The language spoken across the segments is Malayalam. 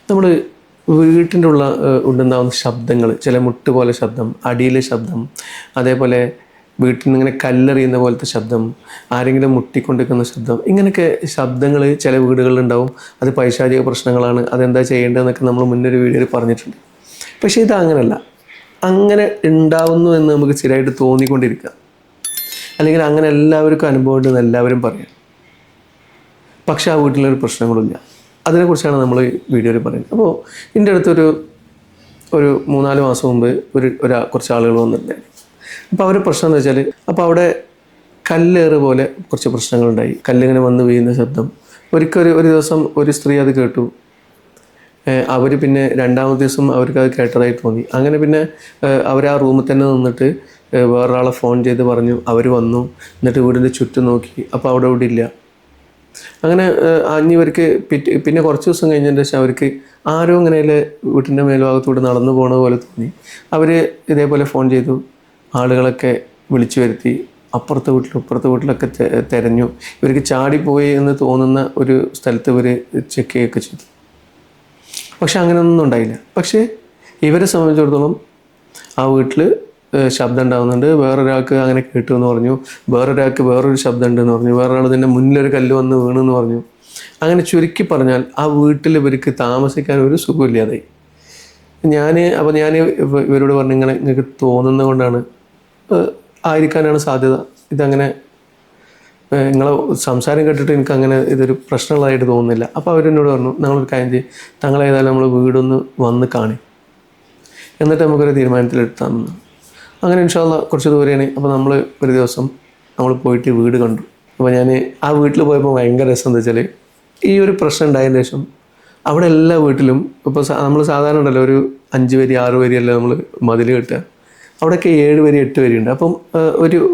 നമ്മൾ വീട്ടിൻ്റെ ഉണ്ടാകുന്ന ശബ്ദങ്ങൾ, ചില മുട്ട് പോലെ ശബ്ദം, അടിയിലെ ശബ്ദം, അതേപോലെ വീട്ടിൽ നിന്ന് ഇങ്ങനെ കല്ലെറിയുന്ന പോലത്തെ ശബ്ദം, ആരെങ്കിലും മുട്ടിക്കൊണ്ടിരിക്കുന്ന ശബ്ദം, ഇങ്ങനെയൊക്കെ ശബ്ദങ്ങൾ ചില വീടുകളിലുണ്ടാവും. അത് പൈശാചിക പ്രശ്നങ്ങളാണ്, അതെന്താ ചെയ്യേണ്ടതെന്നൊക്കെ നമ്മൾ മുന്നൊരു വീഡിയോയിൽ പറഞ്ഞിട്ടുണ്ട്. പക്ഷേ ഇത് അങ്ങനെയല്ല. അങ്ങനെ ഉണ്ടാവുന്നു എന്ന് നമുക്ക് സ്ഥിരമായിട്ട് തോന്നിക്കൊണ്ടിരിക്കുക, അല്ലെങ്കിൽ അങ്ങനെ എല്ലാവർക്കും അനുഭവം ഉണ്ടെന്ന് എല്ലാവരും പറയാം. പക്ഷേ ആ വീട്ടിലൊരു പ്രശ്നങ്ങളുമില്ല. അതിനെക്കുറിച്ചാണ് നമ്മൾ വീഡിയോയിൽ പറയുന്നത്. അപ്പോൾ എൻ്റെ അടുത്തൊരു 3-4 മാസം മുമ്പ് കുറച്ച് ആളുകൾ വന്നിട്ടുണ്ടായിരുന്നു. അപ്പോൾ അവർ പ്രശ്നം എന്ന് വെച്ചാൽ, അപ്പോൾ അവിടെ കല്ലേറ് പോലെ കുറച്ച് പ്രശ്നങ്ങളുണ്ടായി. കല്ലിങ്ങനെ വന്ന് വീഴുന്ന ശബ്ദം. ഒരു ദിവസം ഒരു സ്ത്രീ അത് കേട്ടു. അവർ പിന്നെ രണ്ടാമത്തെ ദിവസം അവർക്ക് അത് കേട്ടതായി തോന്നി. അങ്ങനെ പിന്നെ അവർ ആ റൂമിൽ തന്നെ നിന്നിട്ട് വേറൊരാളെ ഫോൺ ചെയ്ത് പറഞ്ഞു. അവർ വന്നു, എന്നിട്ട് വീടിൻ്റെ ചുറ്റും നോക്കി. അപ്പോൾ അവിടെ ഇല്ല. അങ്ങനെ ഇവർക്ക് പിന്നെ കുറച്ച് ദിവസം കഴിഞ്ഞതിന് ശേഷം അവർക്ക് ആരോ ഇങ്ങനെ വീട്ടിൻ്റെ മേൽഭാഗത്തൂടെ നടന്നു പോണ പോലെ തോന്നി. അവർ ഇതേപോലെ ഫോൺ ചെയ്തു, ആളുകളൊക്കെ വിളിച്ചു വരുത്തി. അപ്പുറത്തെ വീട്ടിലൊക്കെ തിരഞ്ഞു. ഇവർക്ക് ചാടിപ്പോയി എന്ന് തോന്നുന്ന ഒരു സ്ഥലത്ത് ഇവർ ചെക്ക് ചെയ്യുകയൊക്കെ ചെയ്തു. പക്ഷെ അങ്ങനെയൊന്നും ഉണ്ടായില്ല. പക്ഷേ ഇവരെ സംബന്ധിച്ചിടത്തോളം ആ വീട്ടിൽ ശബ്ദം ഉണ്ടാകുന്നുണ്ട്, വേറൊരാൾക്ക് അങ്ങനെ കേട്ടു എന്ന് പറഞ്ഞു, വേറൊരാൾക്ക് വേറൊരു ശബ്ദം ഉണ്ടെന്ന് പറഞ്ഞു, വേറൊരാൾ ഇതിൻ്റെ മുന്നിലൊരു കല്ല് വന്ന് വീണെന്ന് പറഞ്ഞു. അങ്ങനെ ചുരുക്കി പറഞ്ഞാൽ ആ വീട്ടിൽ ഇവർക്ക് താമസിക്കാൻ ഒരു സുഖമില്ലാതായി. ഞാൻ ഇവരോട് പറഞ്ഞു, നിങ്ങൾക്ക് തോന്നുന്നത് കൊണ്ടാണ്, ആയിരിക്കാനാണ് സാധ്യത. ഇതങ്ങനെ നിങ്ങളെ സംസാരം കേട്ടിട്ട് എനിക്കങ്ങനെ ഇതൊരു പ്രശ്നമുള്ളതായിട്ട് തോന്നുന്നില്ല. അപ്പോൾ അവരെന്നോട് പറഞ്ഞു, ഞങ്ങളൊരു കാര്യം ചെയ്യും, തങ്ങളേതായാലും നമ്മൾ വീടൊന്ന് വന്ന് കാണി, എന്നിട്ട് നമുക്കൊരു തീരുമാനത്തിലെടുത്താമെന്ന്. അങ്ങനെ ഇൻഷാ അല്ലാഹ് കുറച്ച് ദൂരെയാണ്. അപ്പോൾ ഒരു ദിവസം നമ്മൾ പോയിട്ട് വീട് കണ്ടു. അപ്പോൾ ഞാൻ ആ വീട്ടിൽ പോയപ്പോൾ ഭയങ്കര രസം എന്താ വെച്ചാൽ, ഈ ഒരു പ്രശ്നം ഉണ്ടായതിന് ശേഷം അവിടെ എല്ലാ വീട്ടിലും ഇപ്പോൾ നമ്മൾ സാധാരണ ഉണ്ടല്ലോ ഒരു 5 വരി 6 വരിയല്ല നമ്മൾ മതിൽ കെട്ടുക. അവിടെയൊക്കെ 7 വരി 8 വരിയുണ്ട്. അപ്പം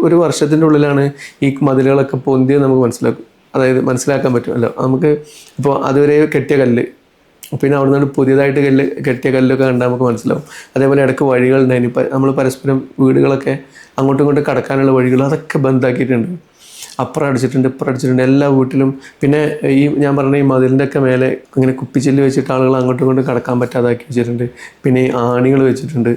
ഒരു വർഷത്തിൻ്റെ ഉള്ളിലാണ് ഈ മതിലുകളൊക്കെ പൊന്തിയത് നമുക്ക് മനസ്സിലാക്കാൻ പറ്റുമല്ലോ നമുക്ക്. ഇപ്പോൾ അതുവരെ കെട്ടിയ കല്ല്, പിന്നെ അവിടെ നിന്ന് പുതിയതായിട്ട് കെട്ടിയ കല്ലൊക്കെ കണ്ടാൽ നമുക്ക് മനസ്സിലാവും. അതേപോലെ ഇടയ്ക്ക് വഴികളുണ്ടായിരുന്നു. നമ്മൾ പരസ്പരം വീടുകളൊക്കെ അങ്ങോട്ടും ഇങ്ങോട്ടും കടക്കാനുള്ള വഴികൾ അതൊക്കെ ബന്ധാക്കിയിട്ടുണ്ട്. അപ്പുറം അടിച്ചിട്ടുണ്ട്, ഇപ്പുറം അടിച്ചിട്ടുണ്ട് എല്ലാ വീട്ടിലും. പിന്നെ ഞാൻ പറഞ്ഞ ഈ മതിലിൻ്റെ ഒക്കെ മേലെ ഇങ്ങനെ കുപ്പിച്ചില്ല് വെച്ചിട്ട് ആളുകൾ അങ്ങോട്ടും ഇങ്ങോട്ടും കടക്കാൻ പറ്റാതാക്കി വെച്ചിട്ടുണ്ട്. പിന്നെ ഈ ആണികൾ വെച്ചിട്ടുണ്ട്.